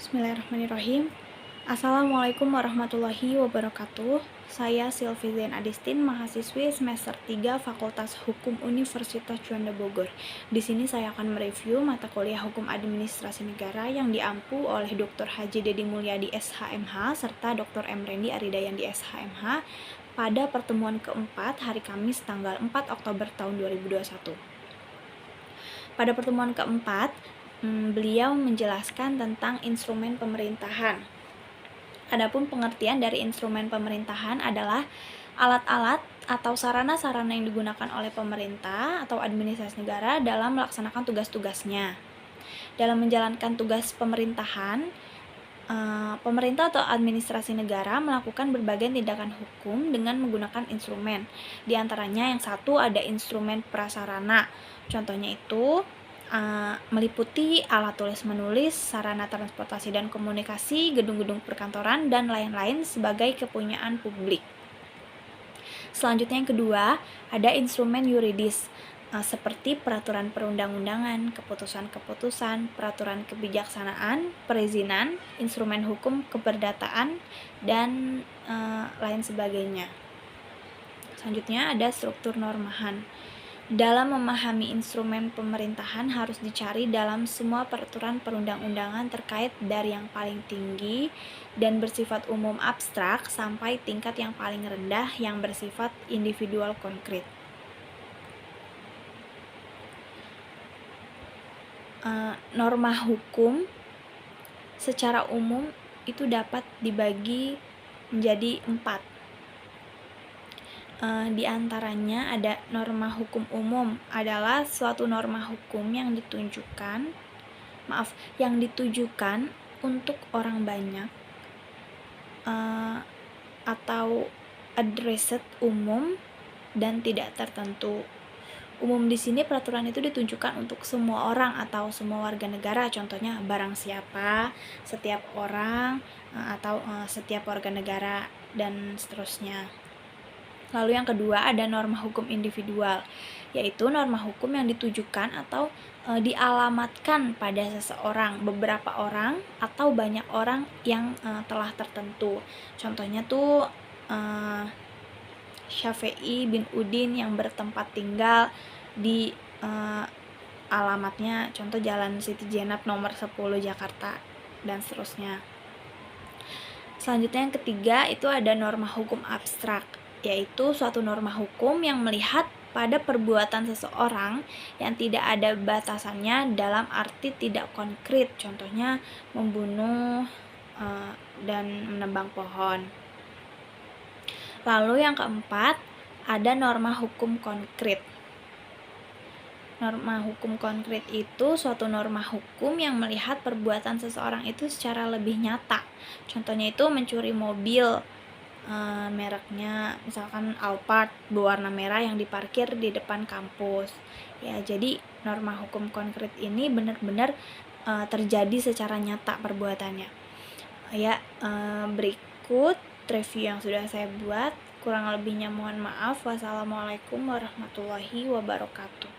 Bismillahirrahmanirrahim. Assalamualaikum warahmatullahi wabarakatuh. Saya Silvi Zain Adistin, mahasiswi semester 3 Fakultas Hukum Universitas Juanda Bogor. Di sini saya akan mereview mata kuliah Hukum Administrasi Negara yang diampu oleh Dr. Haji Dedi Mulyadi SHMH serta Dr. M. Rendi Aridayandi SHMH pada pertemuan keempat hari Kamis tanggal 4 Oktober tahun 2021. Pada pertemuan keempat, beliau menjelaskan tentang instrumen pemerintahan. Adapun pengertian dari instrumen pemerintahan adalah alat-alat atau sarana-sarana yang digunakan oleh pemerintah atau administrasi negara dalam melaksanakan tugas-tugasnya. Dalam menjalankan tugas pemerintahan, pemerintah atau administrasi negara melakukan berbagai tindakan hukum dengan menggunakan instrumen. Di antaranya yang satu ada instrumen prasarana. Contohnya itu meliputi alat tulis menulis, sarana transportasi dan komunikasi, gedung-gedung perkantoran, dan lain-lain sebagai kepunyaan publik. Selanjutnya yang kedua, ada instrumen yuridis seperti peraturan perundang-undangan, keputusan-keputusan, peraturan kebijaksanaan, perizinan, instrumen hukum keperdataan, dan lain sebagainya. Selanjutnya ada struktur normahan. Dalam memahami instrumen pemerintahan harus dicari dalam semua peraturan perundang-undangan terkait dari yang paling tinggi dan bersifat umum abstrak sampai tingkat yang paling rendah yang bersifat individual konkret. Norma hukum secara umum itu dapat dibagi menjadi 4. Di antaranya ada norma hukum umum adalah suatu norma hukum yang ditujukan untuk orang banyak atau addressed umum dan tidak tertentu. Umum di sini peraturan itu ditujukan untuk semua orang atau semua warga negara, contohnya barang siapa, setiap orang atau setiap warga negara dan seterusnya. Lalu yang kedua ada norma hukum individual, yaitu norma hukum yang ditujukan atau dialamatkan pada seseorang, beberapa orang atau banyak orang yang telah tertentu. Contohnya tuh Syafi'i bin Udin yang bertempat tinggal di alamatnya, contoh Jalan Siti Jenab nomor 10 Jakarta dan seterusnya. Selanjutnya yang ketiga itu ada norma hukum abstrak, yaitu suatu norma hukum yang melihat pada perbuatan seseorang yang tidak ada batasannya dalam arti tidak konkret, contohnya membunuh dan menebang pohon. Lalu yang keempat ada norma hukum konkret. Norma hukum konkret itu suatu norma hukum yang melihat perbuatan seseorang itu secara lebih nyata. Contohnya itu mencuri mobil mereknya misalkan Alphard berwarna merah yang diparkir di depan kampus. Ya, jadi norma hukum konkret ini benar-benar terjadi secara nyata perbuatannya. Ya, berikut review yang sudah saya buat. Kurang lebihnya mohon maaf. Wassalamualaikum warahmatullahi wabarakatuh.